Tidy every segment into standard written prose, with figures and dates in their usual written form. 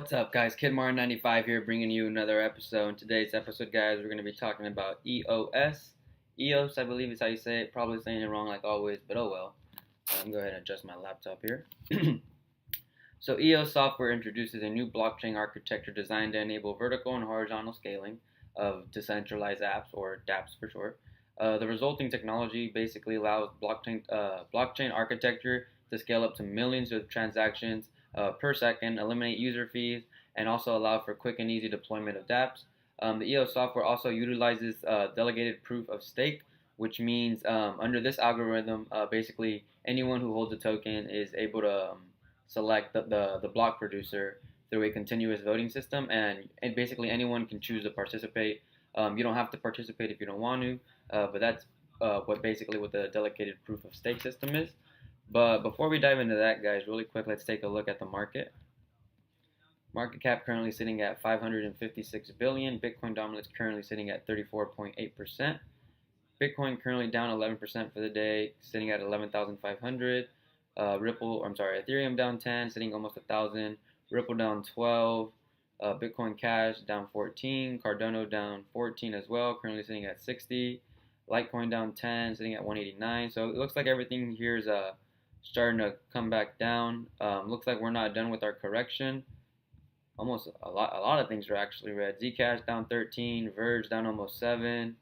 What's up, guys? KidMar95 here, bringing you another episode. In today's episode, guys, we're going to be talking about EOS. EOS, I believe is how you say it. Probably saying it wrong like always, but oh well. Go ahead and adjust my laptop here. So EOS software introduces a new blockchain architecture designed to enable vertical and horizontal scaling of decentralized apps, or dApps for short. The resulting technology basically allows blockchain architecture to scale up to millions of transactions per second, eliminate user fees, and also allow for quick and easy deployment of dApps. The EOS software also utilizes delegated proof of stake, which means under this algorithm, basically anyone who holds a token is able to select the block producer through a continuous voting system, and basically anyone can choose to participate. You don't have to participate if you don't want to, but that's what the delegated proof of stake system is. But before we dive into that, guys, really quick, let's take a look at the market. Market cap currently sitting at 556 billion. Bitcoin dominance currently sitting at 34.8%. Bitcoin currently down 11% for the day, sitting at 11,500. Ethereum down 10, sitting almost 1,000. Ripple down 12. Bitcoin Cash down 14. Cardano down 14 as well, currently sitting at 60. Litecoin down 10, sitting at 189. So it looks like everything here is starting to come back down. Looks like we're not done with our correction. Almost a lot of things are actually red. Zcash down 13, Verge down almost 7,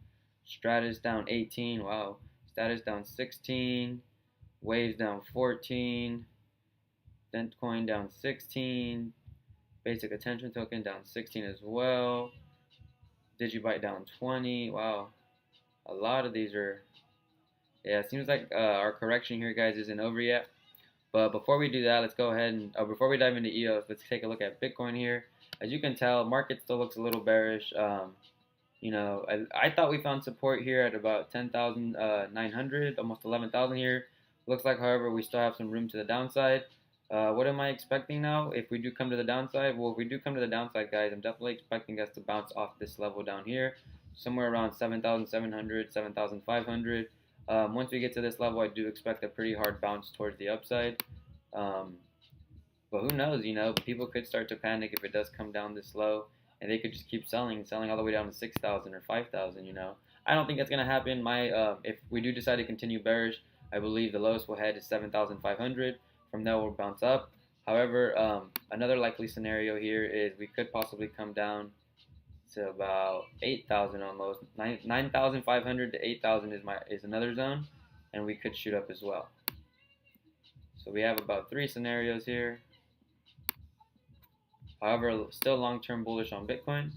Stratus down 18. Wow, Status down 16, Waves down 14, Dentcoin down 16, Basic Attention Token down 16 as well. Digibyte down 20. Wow, a lot of these are. Yeah, it seems like our correction here, guys, isn't over yet. But before we do that, let's go ahead and, before we dive into EOS, let's take a look at Bitcoin here. As you can tell, market still looks a little bearish. I thought we found support here at about 10,900, almost 11,000 here. Looks like, however, we still have some room to the downside. What am I expecting now if we do come to the downside? Well, if we do come to the downside, guys, I'm definitely expecting us to bounce off this level down here, somewhere around 7,700, 7,500. Once we get to this level, I do expect a pretty hard bounce towards the upside. But who knows, people could start to panic if it does come down this low, and they could just keep selling all the way down to 6,000 or 5,000, I don't think that's going to happen. If we do decide to continue bearish, I believe the lowest we'll head is 7,500. From there, we'll bounce up. However, another likely scenario here is we could possibly come down to about 8,000 almost. 9,500 to 8,000 is another zone, and we could shoot up as well. So we have about 3 scenarios here. However, still long-term bullish on Bitcoin,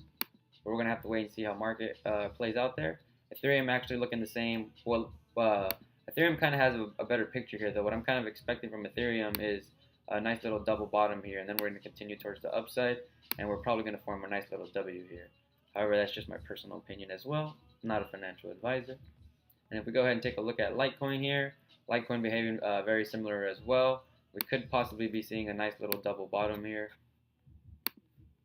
but we're going to have to wait and see how market plays out there. Ethereum actually looking the same. Well, Ethereum kind of has a better picture here, though. What I'm kind of expecting from Ethereum is a nice little double bottom here, and then we're going to continue towards the upside, and we're probably going to form a nice little W here. However, that's just my personal opinion as well. I'm not a financial advisor. And if we go ahead and take a look at Litecoin here, Litecoin behaving very similar as well. We could possibly be seeing a nice little double bottom here.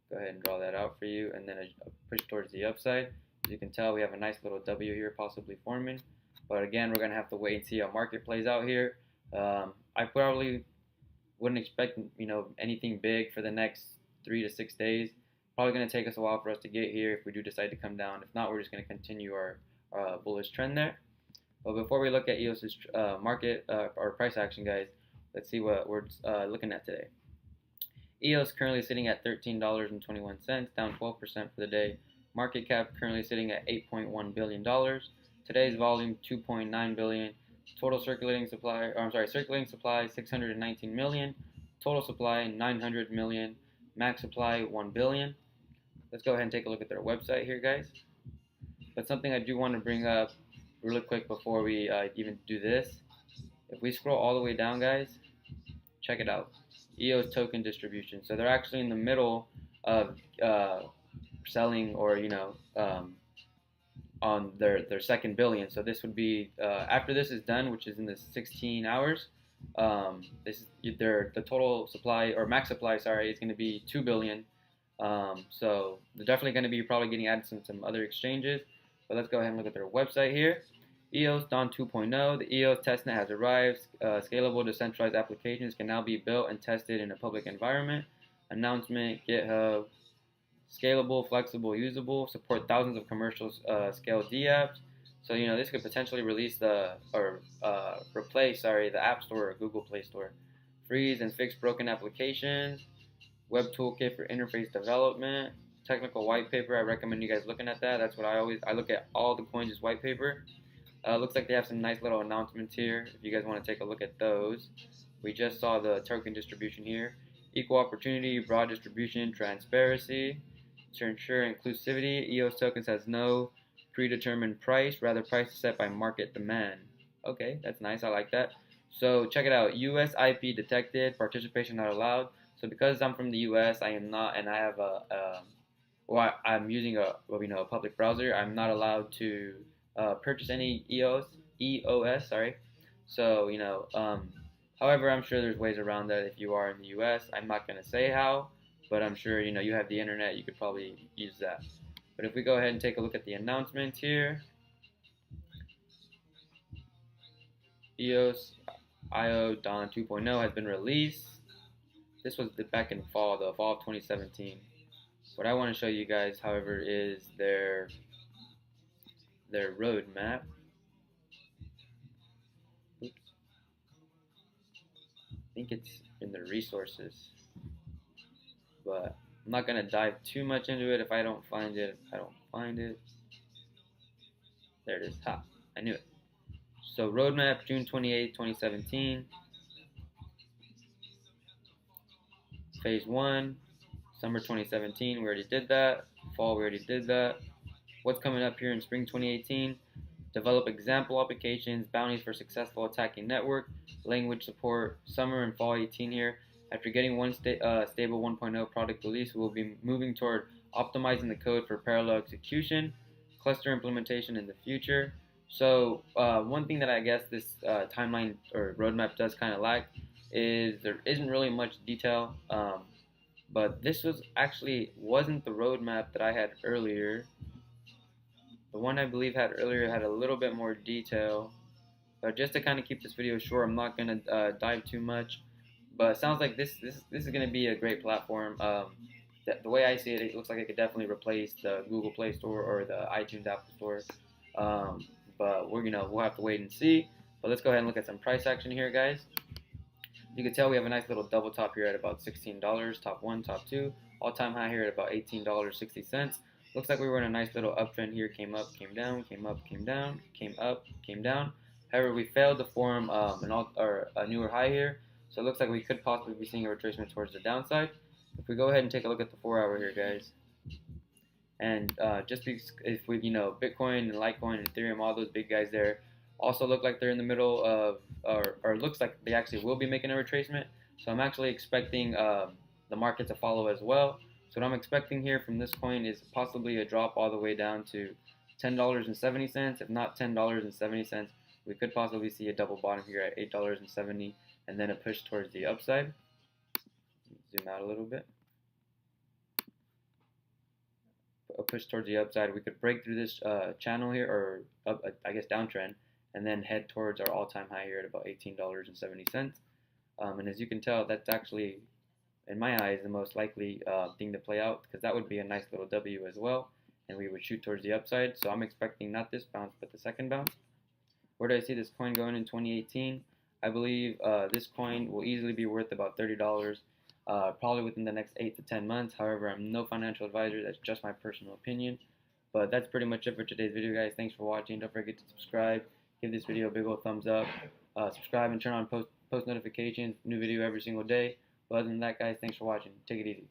Go ahead and draw that out for you, and then a push towards the upside. As you can tell, we have a nice little W here possibly forming. But again, we're going to have to wait and see how market plays out here. I probably wouldn't expect anything big for the next 3 to 6 days. Probably going to take us a while for us to get here if we do decide to come down. If not, we're just going to continue our bullish trend there. But before we look at EOS's market or price action, guys, let's see what we're looking at today. EOS currently sitting at $13.21, down 12% for the day. Market cap currently sitting at $8.1 billion. Today's volume 2.9 billion. Circulating supply 619 million. Total supply 900 million. Max supply 1 billion. Let's go ahead and take a look at their website here, guys. But something I do want to bring up really quick before we even do this. If we scroll all the way down, guys, check it out. EOS token distribution. So they're actually in the middle of selling, or on their second billion. So this would be after this is done, which is in the 16 hours. The total supply, or max supply, is going to be 2 billion. So they're definitely going to be probably getting added to some other exchanges. But let's go ahead and look at their website here. EOS Dawn 2.0. The EOS testnet has arrived. Scalable decentralized applications can now be built and tested in a public environment. announcement, GitHub, scalable, flexible, usable, support thousands of commercial scale D apps. So this could potentially release replace the App Store or Google Play Store. Freeze and fix broken applications. Web toolkit for interface development. Technical white paper. I recommend you guys looking at that. That's what I look at all the coins as white paper. Looks like they have some nice little announcements here. If you guys want to take a look at those, we just saw the token distribution here. Equal opportunity, broad distribution, transparency. To ensure inclusivity, EOS tokens has no predetermined price, rather price is set by market demand. Okay, that's nice, I like that. So check it out, US IP detected, participation not allowed. So because I'm from the US, I am not, and I have I'm using a public browser, I'm not allowed to purchase any EOS, sorry. So, however, I'm sure there's ways around that if you are in the US. I'm not going to say how, but I'm sure, you have the internet, you could probably use that. But if we go ahead and take a look at the announcements here, EOS IO Dawn 2.0 has been released. This was back in the fall of 2017. What I want to show you guys, however, is their roadmap. Oops. I think it's in the resources, but I'm not gonna dive too much into it. If I don't find it, There it is. Ha! I knew it. So roadmap June 28, 2017. Phase 1, summer 2017. We already did that. Fall, we already did that. What's coming up here in spring 2018? Develop example applications, bounties for successful attacking network, language support, summer and fall 18 here. After getting one stable 1.0 product release, we'll be moving toward optimizing the code for parallel execution, cluster implementation in the future. So one thing that I guess this timeline or roadmap does kind of lack is there isn't really much detail. But this wasn't the roadmap that I had earlier. The one I believe had earlier had a little bit more detail. But just to kind of keep this video short, I'm not going to dive too much. But it sounds like this is going to be a great platform. The way I see it, it looks like it could definitely replace the Google Play Store or the iTunes App Store. But we'll have to wait and see. But let's go ahead and look at some price action here, guys. You can tell we have a nice little double top here at about $16. Top 1, top 2. All-time high here at about $18.60. Looks like we were in a nice little uptrend here. Came up, came down, came up, came down, came up, came down. However, we failed to form a newer high here. So it looks like we could possibly be seeing a retracement towards the downside. If we go ahead and take a look at the 4-hour here, guys. And just because if we, Bitcoin and Litecoin and Ethereum, all those big guys there, also look like they're in the middle of, or looks like they actually will be making a retracement. So I'm actually expecting the market to follow as well. So what I'm expecting here from this coin is possibly a drop all the way down to $10.70. If not $10.70, we could possibly see a double bottom here at $8.70 and then a push towards the upside. Zoom out a little bit. A push towards the upside. We could break through this channel here, or I guess downtrend, and then head towards our all-time high here at about $18.70. And as you can tell, that's actually, in my eyes, the most likely thing to play out, because that would be a nice little W as well, and we would shoot towards the upside. So I'm expecting not this bounce, but the second bounce. Where do I see this coin going in 2018? I believe this coin will easily be worth about $30, probably within the next 8 to 10 months. However, I'm no financial advisor. That's just my personal opinion. But that's pretty much it for today's video, guys. Thanks for watching. Don't forget to subscribe. Give this video a big old thumbs up. Subscribe and turn on post notifications. New video every single day. But other than that, guys, thanks for watching. Take it easy.